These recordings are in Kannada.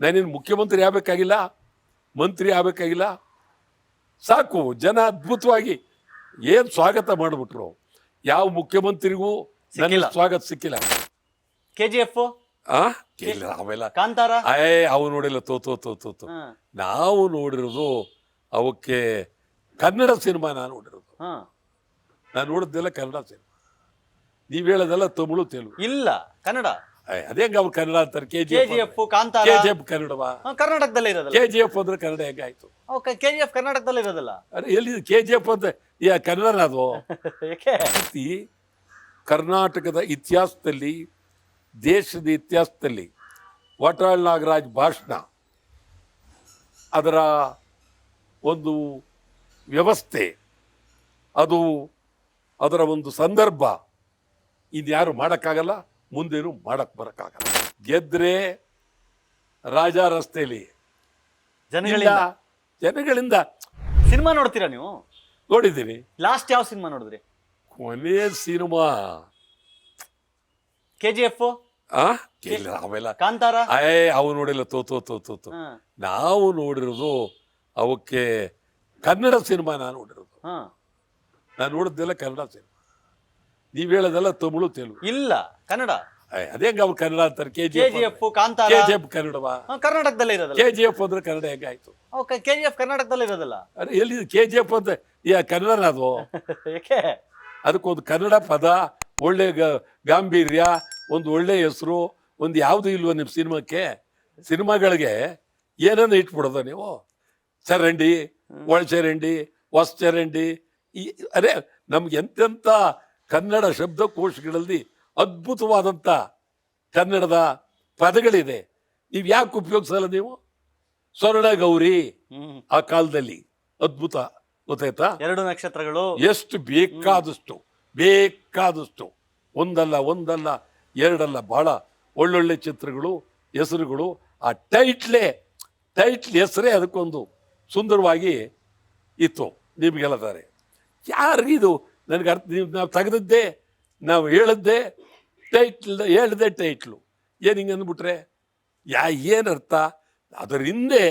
ನಾನೇನು ಮುಖ್ಯಮಂತ್ರಿ ಆಗಬೇಕಾಗಿಲ್ಲ, ಮಂತ್ರಿ ಆಗಬೇಕಾಗಿಲ್ಲ. ಸಾಕು, ಜನ ಅದ್ಭುತವಾಗಿ ಏನು ಸ್ವಾಗತ ಮಾಡಿಬಿಟ್ರು. ಯಾವ ಮುಖ್ಯಮಂತ್ರಿಗೂ ನನಗೆ ಸ್ವಾಗತ ಸಿಕ್ಕಿಲ್ಲ. KGF ಅವೆಲ್ಲ ಕಾಂತಾರ ಅವು ನೋಡಿಲ್ಲ. ತೋ ನಾವು ನೋಡಿರೋದು ಅವಕ್ಕೆ ಕನ್ನಡ ಸಿನಿಮಾ. ನಾನು ನೋಡಿದ್ದೆಲ್ಲ ಕನ್ನಡ ಸಿನಿಮಾ. ನೀವು ಹೇಳೋದೆಲ್ಲ ತಮಿಳು, ತೆಲುಗು. ಇಲ್ಲ, ಕನ್ನಡ. ಅದೇ ಅವ್ರು ಕನ್ನಡ ಅಂತಾರೆ. KGF Kantara KGF ಕನ್ನಡವಾ? ಕರ್ನಾಟಕದಲ್ಲೇ ಇರೋದಲ್ಲ. KGF ಅಂದ್ರೆ ಕನ್ನಡ ಹೆಂಗಾಯ್ತು? KGF ಕರ್ನಾಟಕದಲ್ಲೇ ಇರೋದಲ್ಲ. ಅರೆ ಎಲ್ಲಿ KGF ಅಂತ ಕನ್ನಡ? ಅದು ಕರ್ನಾಟಕದ ಇತಿಹಾಸದಲ್ಲಿ, ದೇಶದ ಇತಿಹಾಸದಲ್ಲಿ ವಾಟಾಳ್ ನಾಗರಾಜ್ ಭಾಷಣ, ಅದರ ಒಂದು ವ್ಯವಸ್ಥೆ, ಅದರ ಒಂದು ಸಂದರ್ಭ ಇನ್ಯಾರು ಮಾಡೋಕ್ಕಾಗಲ್ಲ, ಮುಂದೇನು ಮಾಡಕ್ಕೆ ಬರೋಕ್ಕಾಗಲ್ಲ. ಗೆದ್ರೆ ರಾಜ ರಸ್ತೆಯಲ್ಲಿ ಜನಗಳಿಂದ. ಸಿನಿಮಾ ನೋಡ್ತೀರಾ ನೀವು? ನೋಡಿದ್ದೀನಿ. ಲಾಸ್ಟ್ ಯಾವ ಸಿನಿಮಾ ನೋಡಿದ್ರಿ? ಕೊನೆಯ ಸಿನಿಮಾ KGF ಅವೆಲ್ಲ ಕಾಂತಾರ ಅವು ನೋಡಿಲ್ಲ. ತೋ ನಾವು ನೋಡಿರೋದು ಅವಕ್ಕೆ ಕನ್ನಡ ಸಿನಿಮಾ. ನಾನು ನೋಡಿದ್ದೆಲ್ಲ ಕನ್ನಡ ಸಿನಿಮಾ. ನೀವು ಹೇಳೋದೆಲ್ಲ ತಮಿಳು, ತೆಲುಗು. ಇಲ್ಲ, ಕನ್ನಡ. ಅದೇ ಅವ್ರು ಕನ್ನಡ ಅಂತಾರೆ. KGF Kantara KGF ಕನ್ನಡವಾ? ಕರ್ನಾಟಕದಲ್ಲೇ ಇರೋದಲ್ಲ. KGF ಅಂದ್ರೆ ಕನ್ನಡ ಹೆಂಗಾಯ್ತು? KGF ಕರ್ನಾಟಕದಲ್ಲೇ ಇರೋದಲ್ಲ. ಅರೆ ಎಲ್ಲಿ KGF ಅಂತ ಕನ್ನಡ? ಅದು ಅದಕ್ಕೊಂದು ಕನ್ನಡ ಪದ, ಒಳ್ಳೆ ಗಾಂಭೀರ್ಯ, ಒಂದು ಒಳ್ಳೆ ಹೆಸರು, ಒಂದು ಯಾವುದು ಇಲ್ವ ನಿಮ್ಮ ಸಿನಿಮಾಕ್ಕೆ? ಸಿನಿಮಾಗಳಿಗೆ ಏನನ್ನ ಇಟ್ಬಿಡೋದ ನೀವು? ಚರಂಡಿ, ಒಳಚರಂಡಿ, ಹೊಸ ಚರಂಡಿ. ಅರೆ ನಮ್ಗೆ ಎಂತೆಂಥ ಕನ್ನಡ ಶಬ್ದಕೋಶಗಳಲ್ಲಿ ಅದ್ಭುತವಾದಂಥ ಕನ್ನಡದ ಪದಗಳಿದೆ. ನೀವು ಯಾಕೆ ಉಪಯೋಗಿಸಲ್ಲ ನೀವು? ಸ್ವರ್ಣ ಗೌರಿ ಆ ಕಾಲದಲ್ಲಿ ಅದ್ಭುತ, ಗೊತ್ತಾಯ್ತಾ? 2 ನಕ್ಷತ್ರಗಳು ಎಷ್ಟು ಬೇಕಾದಷ್ಟು ಒಂದಲ್ಲ ಎರಡಲ್ಲ, ಬಹಳ ಒಳ್ಳೊಳ್ಳೆ ಚಿತ್ರಗಳು, ಹೆಸರುಗಳು. ಆ ಟೈಟ್ಲ್ ಹೆಸರೇ ಅದಕ್ಕೊಂದು ಸುಂದರವಾಗಿ ಇತ್ತು. ನಿಮ್ಗೆಲ್ಲತಾರೆ ಯಾರಿಗಿದು ನನಗೆ ಅರ್ಥ. ನಾವು ತೆಗೆದದ್ದೇ, ನಾವು ಹೇಳಿದ್ದೆ ಟೈಟ್ಲು. ಏನು ಹಿಂಗೆ ಅಂದ್ಬಿಟ್ರೆ ಏನರ್ಥ? ಅದರ ಹಿಂದೆ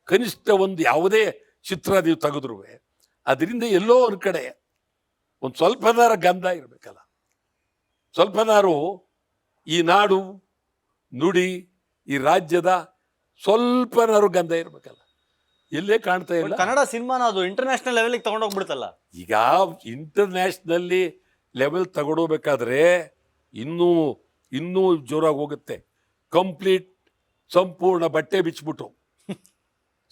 ಕನಿಷ್ಠ ಒಂದು ಯಾವುದೇ ಚಿತ್ರ ನೀವು ತೆಗೆದ್ರು ಅದರಿಂದ ಎಲ್ಲೋ ಒಂದು ಕಡೆ ಒಂದು ಸ್ವಲ್ಪನಾರ ಗಂಧ ಇರಬೇಕಲ್ಲ. ಸ್ವಲ್ಪನಾರು ಈ ನಾಡು, ನುಡಿ, ಈ ರಾಜ್ಯದ ಸ್ವಲ್ಪನಾರು ಗಂಧ ಇರಬೇಕಲ್ಲ. ಎಲ್ಲೇ ಕಾಣ್ತಾ ಇಲ್ಲ. ಕನ್ನಡ ಸಿನಿಮಾನ ಅದು ಇಂಟರ್ನ್ಯಾಷನಲ್ ಲೆವೆಲ್ಗೆ ತಗೊಂಡೋಗ್ಬಿಡುತ್ತಲ್ಲ. ಈಗ ಇಂಟರ್ನ್ಯಾಷನಲ್ಲಿ ಲೆವೆಲ್ ತಗೊಂಡೋಗ್ಬೇಕಾದ್ರೆ ಇನ್ನೂ ಜೋರಾಗಿ ಹೋಗುತ್ತೆ. ಕಂಪ್ಲೀಟ್ ಸಂಪೂರ್ಣ ಬಟ್ಟೆ ಬಿಚ್ಚಿಬಿಟ್ಟು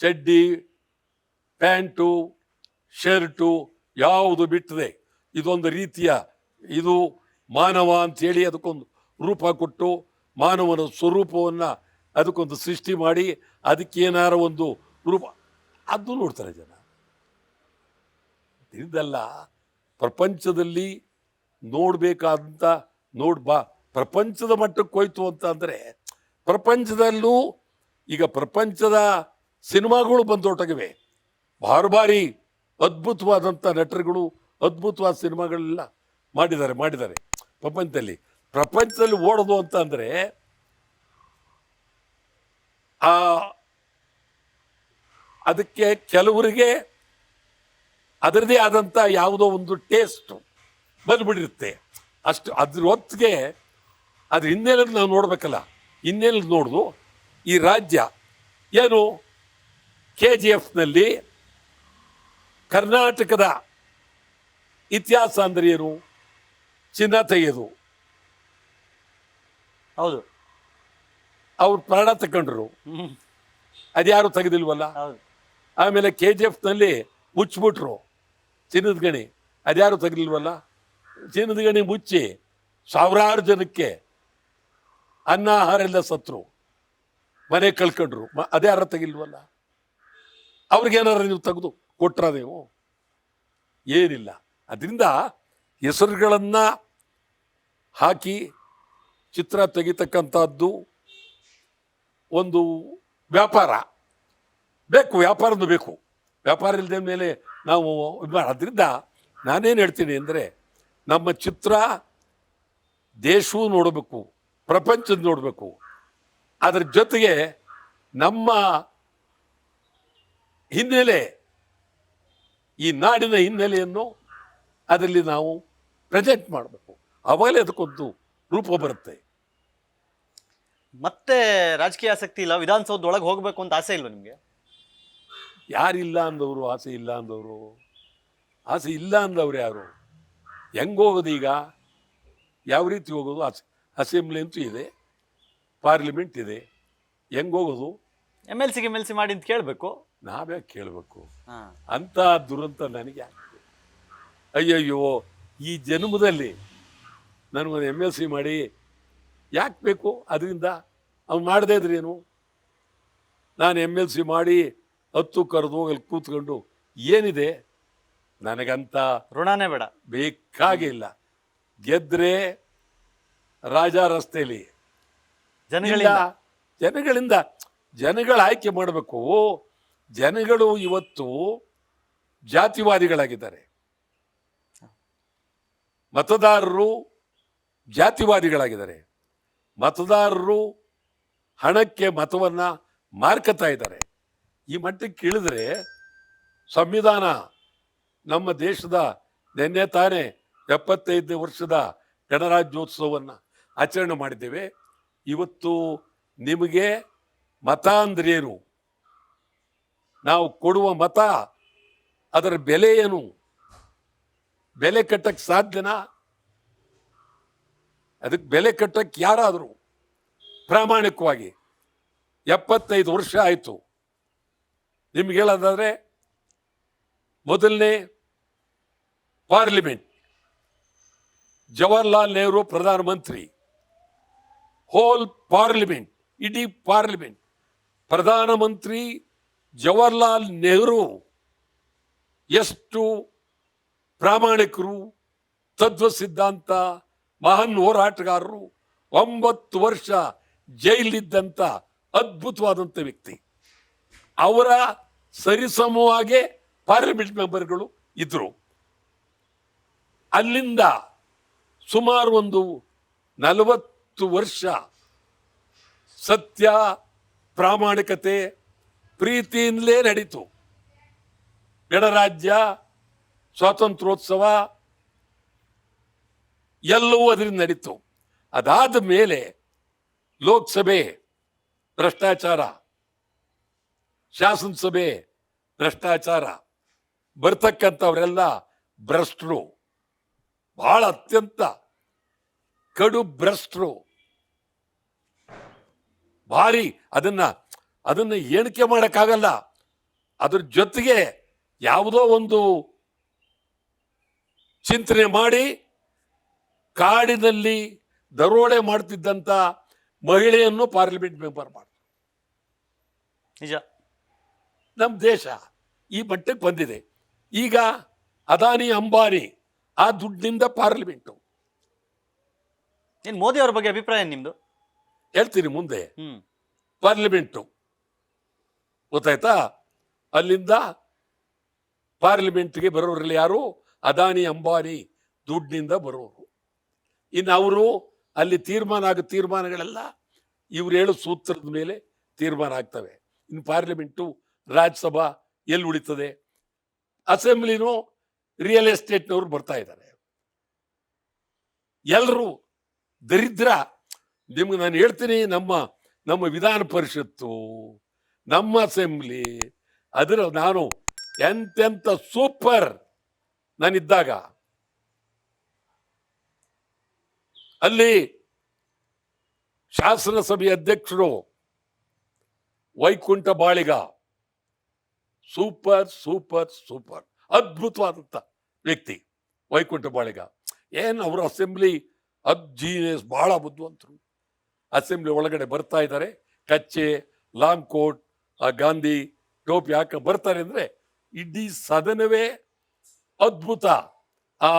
ಚಡ್ಡಿ, ಪ್ಯಾಂಟು, ಶರ್ಟು ಯಾವುದು ಬಿಟ್ಟದೆ ಇದೊಂದು ರೀತಿಯ ಇದು ಮಾನವ ಅಂಥೇಳಿ ಅದಕ್ಕೊಂದು ರೂಪ ಕೊಟ್ಟು, ಮಾನವನ ಸ್ವರೂಪವನ್ನು ಅದಕ್ಕೊಂದು ಸೃಷ್ಟಿ ಮಾಡಿ, ಅದಕ್ಕೇನಾರ ಒಂದು ರೂಪ ಅದು ನೋಡ್ತಾರೆ ಜನ. ಇದೆಲ್ಲ ಪ್ರಪಂಚದಲ್ಲಿ ನೋಡಬೇಕಾದಂಥ ಪ್ರಪಂಚದ ಮಟ್ಟಕ್ಕೆ ಹೋಯ್ತು ಅಂತ ಅಂದರೆ, ಪ್ರಪಂಚದಲ್ಲೂ ಈಗ ಪ್ರಪಂಚದ ಸಿನಿಮಾಗಳು ಬಂದೊಟ್ಟಗಿವೆ. ಭಾರಿ ಅದ್ಭುತವಾದಂಥ ನಟರುಗಳು, ಅದ್ಭುತವಾದ ಸಿನಿಮಾಗಳೆಲ್ಲ ಮಾಡಿದ್ದಾರೆ ಪ್ರಪಂಚದಲ್ಲಿ ಓಡೋದು ಅಂತ ಅಂದರೆ ಅದಕ್ಕೆ ಕೆಲವರಿಗೆ ಅದರದೇ ಆದಂಥ ಯಾವುದೋ ಒಂದು ಟೇಸ್ಟು ಬಂದುಬಿಟ್ಟಿರುತ್ತೆ. ಅದ್ರ ಹೊತ್ತಿಗೆ ಅದ್ರ ಹಿನ್ನೆಲೆಯಲ್ಲಿ ನಾವು ನೋಡಬೇಕಲ್ಲ. ಹಿನ್ನೆಲೆ ನೋಡ್ದು ಈ ರಾಜ್ಯ ಏನು KGFನಲ್ಲಿ ಕರ್ನಾಟಕದ ಇತಿಹಾಸ ಅಂದರೆ ಏನು? ಚಿನ್ನ ತೆಗೆಯೋದು. ಹೌದು, ಅವ್ರು ಪ್ರಾಣ ತಗೊಂಡ್ರು, ಅದ್ಯಾರು ತೆಗೆದಿಲ್ವಲ್ಲ. ಆಮೇಲೆ KGFನಲ್ಲಿ ಮುಚ್ಚಿಬಿಟ್ರು ಚಿನ್ನದ ಗಣಿ, ಅದ್ಯಾರು ತೆಗೆದಿಲ್ವಲ್ಲ. ಚಿನ್ನದ ಗಣಿ ಮುಚ್ಚಿ ಸಾವಿರಾರು ಜನಕ್ಕೆ ಅನ್ನ ಆಹಾರ ಎಲ್ಲ ಸತ್ರು, ಮನೆ ಕಳ್ಕೊಂಡ್ರು, ಅದ್ಯಾರ ತೆಗಿಲ್ವಲ್ಲ. ಅವ್ರಿಗೇನಾರ ನೀವು ತೆಗೆದು ಕೊಟ್ರ ನೀವು? ಏನಿಲ್ಲ. ಅದರಿಂದ ಹೆಸರುಗಳನ್ನು ಹಾಕಿ ಚಿತ್ರ ತೆಗಿತಕ್ಕಂಥದ್ದು ಒಂದು ವ್ಯಾಪಾರ ಬೇಕು. ವ್ಯಾಪಾರ ಇಲ್ಲದ ಮೇಲೆ ನಾವು ಅದರಿಂದ ನಾನೇನು ಹೇಳ್ತೀನಿ ಅಂದರೆ, ನಮ್ಮ ಚಿತ್ರ ದೇಶವೂ ನೋಡಬೇಕು, ಪ್ರಪಂಚದ ನೋಡಬೇಕು. ಅದ್ರ ಜೊತೆಗೆ ನಮ್ಮ ಹಿನ್ನೆಲೆ, ಈ ನಾಡಿನ ಹಿನ್ನೆಲೆಯನ್ನು ಅದರಲ್ಲಿ ನಾವು ಪ್ರೆಸೆಂಟ್ ಮಾಡಬೇಕು. ಅವಾಗಲೇ ಅದಕ್ಕೊಂದು ರೂಪ ಬರುತ್ತೆ. ಮತ್ತೆ ರಾಜಕೀಯ ಆಸಕ್ತಿ ಇಲ್ಲ, ವಿಧಾನಸೌಧದ ಒಳಗೆ ಹೋಗ್ಬೇಕು ಅಂತ ಆಸೆ ಇಲ್ವಾ ನಿಮ್ಗೆ? ಯಾರಿಲ್ಲ ಅಂದವರು? ಆಸೆ ಇಲ್ಲ ಅಂದವರು? ಆಸೆ ಇಲ್ಲ ಅಂದವ್ರು ಯಾರು? ಹೆಂಗೋಗೋದು ಈಗ? ಯಾವ ರೀತಿ ಹೋಗೋದು? ಅಸೆಂಬ್ಲಿ ಅಂತೂ ಇದೆ, ಪಾರ್ಲಿಮೆಂಟ್ ಇದೆ, ಹೆಂಗೋಗೋದು? ಎಮ್ ಎಲ್ ಸಿ ಮಾಡಿ ಅಂತ ಕೇಳಬೇಕು. ನಾವೇ ಕೇಳಬೇಕು? ಹಾ. ಅಂತ ದುರಂತ ನನಗೆ ಆಗ್ತದೆ. ಅಯ್ಯಯ್ಯೋ, ಈ ಜನ್ಮದಲ್ಲಿ ನನಗೊಂದು MLC ಮಾಡಿ ಯಾಕೆ ಬೇಕು? ಅದರಿಂದ ಅವ್ನು ಮಾಡದೇ ಇದ್ರೇನು? ನಾನು MLC ಮಾಡಿ 10 ಕರೆದು ಅಲ್ಲಿ ಕೂತ್ಕೊಂಡು ಏನಿದೆ ನನಗಂತ ಋಣನೇ ಬೇಡ, ಬೇಕಾಗೇ ಇಲ್ಲ. ಗೆದ್ರೆ ರಾಜ ರಸ್ತೆಯಲ್ಲಿ ಜನಗಳಿಂದ ಜನಗಳ ಆಯ್ಕೆ ಮಾಡಬೇಕು. ಜನಗಳು ಇವತ್ತು ಜಾತಿವಾದಿಗಳಾಗಿದ್ದಾರೆ, ಮತದಾರರು ಜಾತಿವಾದಿಗಳಾಗಿದ್ದಾರೆ, ಮತದಾರರು ಹಣಕ್ಕೆ ಮತವನ್ನ ಮಾರ್ಕತಾ ಇದ್ದಾರೆ. ಈ ಮಟ್ಟಕ್ಕೆ ಇಳಿದ್ರೆ ಸಂವಿಧಾನ, ನಮ್ಮ ದೇಶದ ನಿನ್ನೆ ತಾನೇ 75 ವರ್ಷದ ಗಣರಾಜ್ಯೋತ್ಸವವನ್ನು ಆಚರಣೆ ಮಾಡಿದ್ದೇವೆ. ಇವತ್ತು ನಿಮಗೆ ಮತ ಅಂದ್ರೇನು, ನಾವು ಕೊಡುವ ಮತ ಅದರ ಬೆಲೆ ಏನು, ಬೆಲೆ ಕಟ್ಟಕ್ಕೆ ಸಾಧ್ಯನಾ? ಅದಕ್ಕೆ ಬೆಲೆ ಕಟ್ಟಕ್ಕೆ ಯಾರಾದರೂ ಪ್ರಾಮಾಣಿಕವಾಗಿ 75 ವರ್ಷ ಆಯಿತು. ನಿಮ್ಗೆ ಹೇಳೋದಾದ್ರೆ ಮೊದಲನೇ ಪಾರ್ಲಿಮೆಂಟ್, ಜವಾಹರ್ಲಾಲ್ ನೆಹರು ಪ್ರಧಾನಮಂತ್ರಿ, ಹೋಲ್ ಪಾರ್ಲಿಮೆಂಟ್, ಇಡೀ ಪಾರ್ಲಿಮೆಂಟ್, ಪ್ರಧಾನಮಂತ್ರಿ ಜವಾಹರ್ಲಾಲ್ ನೆಹರು ಎಷ್ಟು ಪ್ರಾಮಾಣಿಕರು, ತತ್ವ ಸಿದ್ಧಾಂತ, ಮಹಾನ್ ಹೋರಾಟಗಾರರು, 9 ವರ್ಷ ಜೈಲಿದ್ದಂಥ ಅದ್ಭುತವಾದಂಥ ವ್ಯಕ್ತಿ. ಅವರ ಸರಿಸಮವಾಗಿ ಪಾರ್ಲಿಮೆಂಟ್ ಮೆಂಬರ್ಗಳು ಇದ್ರು. ಅಲ್ಲಿಂದ ಸುಮಾರು ಒಂದು 40 ವರ್ಷ ಸತ್ಯ, ಪ್ರಾಮಾಣಿಕತೆ, ಪ್ರೀತಿಯಿಂದಲೇ ನಡೀತು. ಗಣರಾಜ್ಯ, ಸ್ವಾತಂತ್ರ್ಯೋತ್ಸವ ಎಲ್ಲವೂ ಅದರಿಂದ ನಡೀತು. ಅದಾದ ಮೇಲೆ ಲೋಕಸಭೆ ಭ್ರಷ್ಟಾಚಾರ, ಶಾಸನಸಭೆ ಭ್ರಷ್ಟಾಚಾರ, ಬರ್ತಕ್ಕಂಥವರೆಲ್ಲ ಭ್ರಷ್ಟರು, ಬಹಳ ಅತ್ಯಂತ ಕಡು ಭ್ರಷ್ಟರು. ಭಾರಿ ಅದನ್ನ ಎಣಿಕೆ ಮಾಡೋಕ್ಕಾಗಲ್ಲ. ಅದ್ರ ಜೊತೆಗೆ ಯಾವುದೋ ಒಂದು ಚಿಂತನೆ ಮಾಡಿ ಕಾಡಿನಲ್ಲಿ ದರೋಡೆ ಮಾಡ್ತಿದ್ದಂಥ ಮಹಿಳೆಯನ್ನು ಪಾರ್ಲಿಮೆಂಟ್ ಮೆಂಬರ್ ಮಾಡಿ. ನಿಜ, ನಮ್ಮ ದೇಶ ಈ ಮಟ್ಟಕ್ಕೆ ಬಂದಿದೆ. ಈಗ ಅದಾನಿ ಅಂಬಾನಿ ಆ ದುಡ್ಡಿನಿಂದ ಪಾರ್ಲಿಮೆಂಟು. ಏನ್ ಮೋದಿ ಅವ್ರ ಬಗ್ಗೆ ಅಭಿಪ್ರಾಯ ನಿಮ್ದು? ಹೇಳ್ತೀನಿ ಮುಂದೆ. ಪಾರ್ಲಿಮೆಂಟು ಗೊತ್ತಾಯ್ತಾ? ಅಲ್ಲಿಂದ ಪಾರ್ಲಿಮೆಂಟ್ಗೆ ಬರೋರಲ್ಲಿ ಯಾರು? ಅದಾನಿ ಅಂಬಾನಿ ದುಡ್ಡಿನಿಂದ ಬರೋರು. ಇನ್ನು ಅವರು ಅಲ್ಲಿ ತೀರ್ಮಾನಗಳೆಲ್ಲ ಇವ್ರು ಹೇಳೋ ಸೂತ್ರದ ಮೇಲೆ ತೀರ್ಮಾನ ಆಗ್ತವೆ. ಇನ್ನು ಪಾರ್ಲಿಮೆಂಟು, ರಾಜ್ಯಸಭಾ ಎಲ್ಲಿ ಉಳಿತದೆ? ಅಸೆಂಬ್ಲಿನೂ ರಿಯಲ್ ಎಸ್ಟೇಟ್ನವ್ರು ಬರ್ತಾ ಇದ್ದಾರೆ. ಎಲ್ಲರೂ ದರಿದ್ರ. ನಿಮ್ಗೆ ನಾನು ಹೇಳ್ತೀನಿ, ನಮ್ಮ ವಿಧಾನ ಪರಿಷತ್ತು, ನಮ್ಮ ಅಸೆಂಬ್ಲಿ, ಅದರ ನಾನು ಎಂತೆಂಥ ಸೂಪರ್ ನಾನಿದ್ದಾಗ ಅಲ್ಲಿ ಶಾಸನ ಸಭೆ ಅಧ್ಯಕ್ಷರು Vaikuntha Baliga, super super super ಅದ್ಭುತವಾದಂಥ ವ್ಯಕ್ತಿ ವೈಕುಂಠ ಬಾಳಿಗ. ಏನು ಅವರು ಅಸೆಂಬ್ಲಿ ಜೀನಿಯಸ್, ಬಹಳ ಬುದ್ಧಿವಂತರು. ಅಸೆಂಬ್ಲಿ ಒಳಗಡೆ ಬರ್ತಾ ಇದ್ದಾರೆ, ಕಚ್ಚೆ, ಲಾಂಗ್ ಕೋಟ್, ಆ ಗಾಂಧಿ ಟೋಪಿ ಹಾಕ ಬರ್ತಾರೆ ಅಂದರೆ ಇಡೀ ಸದನವೇ ಅದ್ಭುತ. ಆ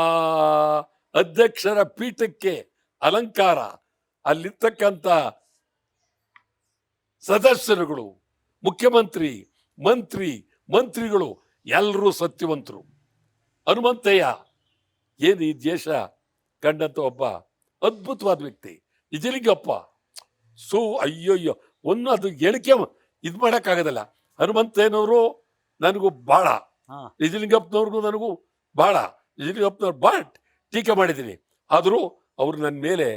ಅಧ್ಯಕ್ಷರ ಪೀಠಕ್ಕೆ ಅಲಂಕಾರ, ಅಲ್ಲಿರ್ತಕ್ಕಂಥ ಸದಸ್ಯರುಗಳು, ಮುಖ್ಯಮಂತ್ರಿ, ಮಂತ್ರಿಗಳು ಎಲ್ಲರೂ ಸತ್ಯವಂತರು. ಹನುಮಂತಯ್ಯ ಏನು ಈ ದೇಶ ಕಂಡಂತ ಒಬ್ಬ ಅದ್ಭುತವಾದ ವ್ಯಕ್ತಿ. ನಿಜಲಿಂಗಪ್ಪ ಅಯ್ಯೋಯ್ಯೋ, ಅದು ಇದು ಮಾಡೋಕ್ಕಾಗೋದಲ್ಲ. ಹನುಮಂತಯ್ಯನವರು ನನಗೂ ಭಾಳ, ಹಾ ನಿಜಲಿಂಗಪ್ಪನವ್ರಿಗೂ ನನಗೂ ಭಾಳ, ನಿಜಲಿಂಗಪ್ಪನವ್ರು ಭಾಳ ಟೀಕೆ ಮಾಡಿದ್ದೀನಿ. ಆದರೂ ಅವರು ನನ್ನ ಮೇಲೆ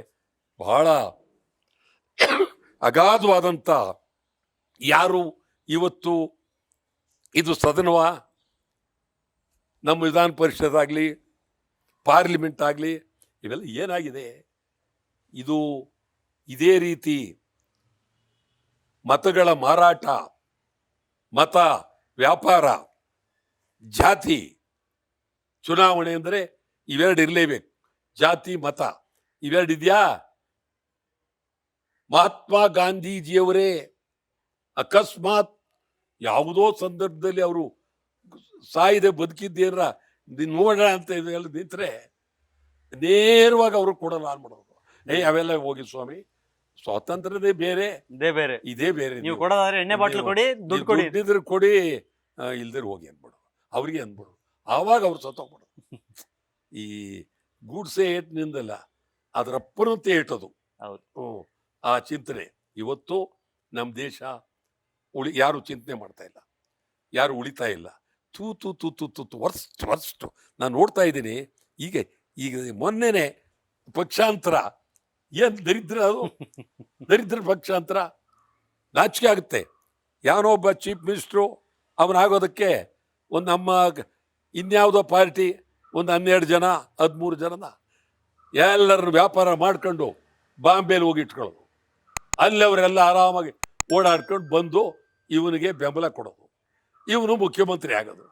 ಬಹಳ ಅಗಾಧವಾದಂಥ, ಯಾರು ಇವತ್ತು ಇದು ಸದನವ, ನಮ್ಮ ವಿಧಾನ ಪರಿಷತ್ ಆಗಲಿ, ಪಾರ್ಲಿಮೆಂಟ್ ಆಗಲಿ, ಇವೆಲ್ಲ ಏನಾಗಿದೆ, ಇದು ಇದೇ ರೀತಿ ಮತಗಳ ಮಾರಾಟ, ಮತ ವ್ಯಾಪಾರ, ಜಾತಿ, ಚುನಾವಣೆ ಅಂದರೆ ಇವೆರಡು ಇರಲೇಬೇಕು. ಜಾತಿ ಮತ ಇವೆರಡು ಇದೆಯಾ? ಮಹಾತ್ಮ ಗಾಂಧೀಜಿಯವರೇ ಅಕಸ್ಮಾತ್ ಯಾವುದೋ ಸಂದರ್ಭದಲ್ಲಿ ಅವರು ಸಾಯದೆ ಬದುಕಿದ್ದೇನರ ನೋಡೋಣ ಅಂತ ಇದೆಲ್ಲ ನಿಂತರೆ ನೇರವಾಗಿ ಅವರು ಕೊಡಲ್ಲ ಮಾಡೋದು. ಅವೆಲ್ಲ ಹೋಗಿ ಸ್ವಾಮಿ, ಸ್ವಾತಂತ್ರ್ಯದೇ ಬೇರೆ, ಇದೇ ಬೇರೆ, ಇದೇ ಬೇರೆ. ನೀವು ಕೊಡೋದಾದ್ರೆ ಎಣ್ಣೆ ಬಾಟ್ಲು ಕೊಡಿ, ದುಡ್ಡು ಕೊಡಿ, ದುಡ್ಡಿದ್ರೆ ಕೊಡಿ, ಇಲ್ದಿರು ಹೋಗಿ ಅಂದ್ಬಿಡು, ಅವ್ರಿಗೆ ಅಂದ್ಬಿಡು. ಆವಾಗ ಅವ್ರು ಸತ್ತೋಗ್ಬಿಡೋದು. ಈ ಗೂಡ್ಸೆ ಏಟ್ನಿಂದಲ್ಲ, ಅದರ ಅಪ್ಪನಂತೆ ಏಟೋದು. ಹೌದು. ಆ ಚಿಂತನೆ ಇವತ್ತು ನಮ್ಮ ದೇಶ ಯಾರು ಚಿಂತನೆ ಮಾಡ್ತಾ ಇಲ್ಲ, ಯಾರು ಉಳಿತಾ ಇಲ್ಲ. ತೂ ತೂ ತೂ ತೂ ತೂ ತೂ ವರ್ಸ್ಟ್. ನಾನು ನೋಡ್ತಾ ಇದ್ದೀನಿ. ಈಗ ಮೊನ್ನೆನೆ ಪಕ್ಷಾಂತರ, ಏನು ದರಿದ್ರ ಅದು, ದರಿದ್ರ ಪಕ್ಷಾಂತರ. ನಾಚಿಕೆ ಆಗುತ್ತೆ. ಯಾವನೋ ಒಬ್ಬ ಚೀಫ್ ಮಿನಿಸ್ಟ್ರು ಅವನಾಗೋದಕ್ಕೆ ಒಂದು ನಮ್ಮ ಇನ್ಯಾವುದೋ ಪಾರ್ಟಿ ಒಂದು 12 ಜನ 13 ಜನನ ಎಲ್ಲರನ್ನು ವ್ಯಾಪಾರ ಮಾಡ್ಕೊಂಡು ಬಾಂಬೆಲಿ ಹೋಗಿ ಇಟ್ಕೊಳ್ಳೋದು. ಅಲ್ಲಿ ಅವರೆಲ್ಲ ಆರಾಮಾಗಿ ಓಡಾಡ್ಕೊಂಡು ಬಂದು ಇವನಿಗೆ ಬೆಂಬಲ ಕೊಡೋದು, ಇವನು ಮುಖ್ಯಮಂತ್ರಿ ಆಗೋದು.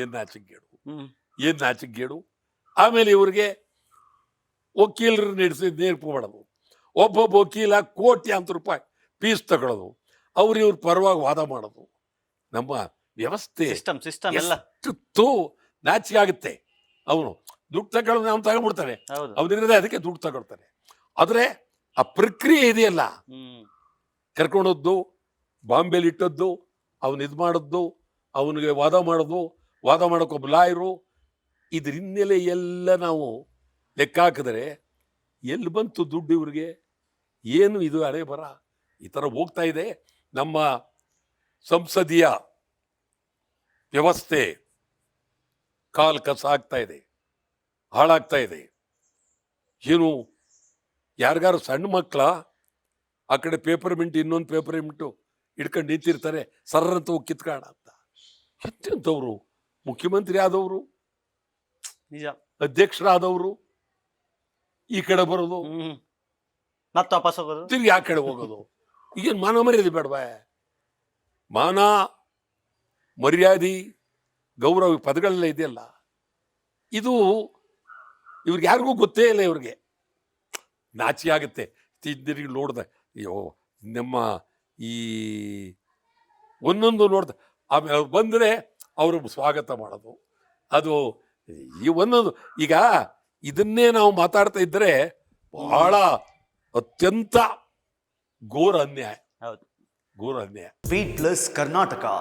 ಏನು ನಾಚಿಕೆಗೇಡು. ಆಮೇಲೆ ಇವ್ರಿಗೆ ವಕೀಲರು ನೇರ್ಪು ಒಬ್ಬೊಬ್ಬ ವಕೀಲ ಕೋಟ್ಯಾಂತರ ರೂಪಾಯಿ ಫೀಸ್ ತಗೊಳ್ಳೋದು, ಇವ್ರ ಪರವಾಗಿ ವಾದ ಮಾಡೋದು. ನಮ್ಮ ವ್ಯವಸ್ಥೆ ಸಿಸ್ಟಮ್ ಎಲ್ಲ ಎಷ್ಟು ನಾಚಿಕೆ ಆಗುತ್ತೆ. ಅವನು ದುಡ್ಡು ತಗೊಳ್ಳೋದು, ಅವನು ತಗೊಂಡ್ಬಿಡ್ತಾನೆ, ಅವನಿರದೆ ಅದಕ್ಕೆ ದುಡ್ಡು ತಗೊಳ್ತಾನೆ. ಆದರೆ ಆ ಪ್ರಕ್ರಿಯೆ ಇದೆಯಲ್ಲ, ಕರ್ಕೊಂಡೋದ್ದು, ಬಾಂಬೆಲಿ ಇಟ್ಟದ್ದು, ಅವನು ಇದು ಮಾಡಿದ್ದು, ಅವನಿಗೆ ವಾದ ಮಾಡೋದು, ವಾದ ಮಾಡೋಕ್ಕೊಬ್ಬ ಲಾಯರು, ಇದ್ರ ಹಿನ್ನೆಲೆ ಎಲ್ಲ ನಾವು ಲೆಕ್ಕ ಹಾಕಿದ್ರೆ ಎಲ್ಲಿ ಬಂತು ದುಡ್ಡು ಇವ್ರಿಗೆ? ಏನು ಇದು ಹಣೆ ಬರ? ಈ ಥರ ಹೋಗ್ತಾ ಇದೆ ನಮ್ಮ ಸಂಸದೀಯ ವ್ಯವಸ್ಥೆ. ಕಾಲ್ ಕಸ ಆಗ್ತಾ ಇದೆ, ಹಾಳಾಗ್ತಾ ಇದೆ. ಏನು ಯಾರಿಗಾರು ಸಣ್ಣ ಮಕ್ಕಳ ಆ ಕಡೆ ಪೇಪರ್ ಮಿಂಟ್ ಇನ್ನೊಂದು ಪೇಪರ್ ಮಿಂಟು ಹಿಡ್ಕೊಂಡು ನಿಂತಿರ್ತಾರೆ, ಸರ್ರಂತ ಹೋಗಿ ಕಿತ್ಕೋಣ ಅಂತ. ಎಂತೆಂಥವ್ರು ಮುಖ್ಯಮಂತ್ರಿ ಆದವರು, ನಿಜ, ಅಧ್ಯಕ್ಷರಾದವರು ಈ ಕಡೆ ಬರೋದು, ಮತ್ತೆ ವಾಪಸ್ ಹೋಗೋದು, ತಿರುಗಿ ಆ ಕಡೆ ಹೋಗೋದು. ಈಗೇನು ಮಾನ ಮರ್ಯಾದೆ ಬೇಡವಾ? ಮಾನ ಮರ್ಯಾದೆ ಗೌರವ ಪದಗಳೆಲ್ಲ ಇದೆಯಲ್ಲ, ಇದು ಇವ್ರಿಗೆ ಯಾರಿಗೂ ಗೊತ್ತೇ ಇಲ್ಲ. ಇವ್ರಿಗೆ ನಾಚಿ ಆಗುತ್ತೆ. ತಿಂದಿರಿಗೆ ನೋಡ್ದೆ, ಅಯ್ಯೋ ನಮ್ಮ ಈ ಒಂದೊಂದು ನೋಡ್ದೆ. ಆಮೇಲೆ ಅವ್ರು ಬಂದರೆ ಅವರು ಸ್ವಾಗತ ಮಾಡೋದು, ಅದು ಈ ಒಂದೊಂದು. ಈಗ ಇದನ್ನೇ ನಾವು ಮಾತಾಡ್ತಾ ಇದ್ದರೆ ಬಹಳ ಅತ್ಯಂತ ಘೋರ ಅನ್ಯಾಯ. ಹೌದು, ಘೋರ ಅನ್ಯಾಯ. Speed Plus Karnataka.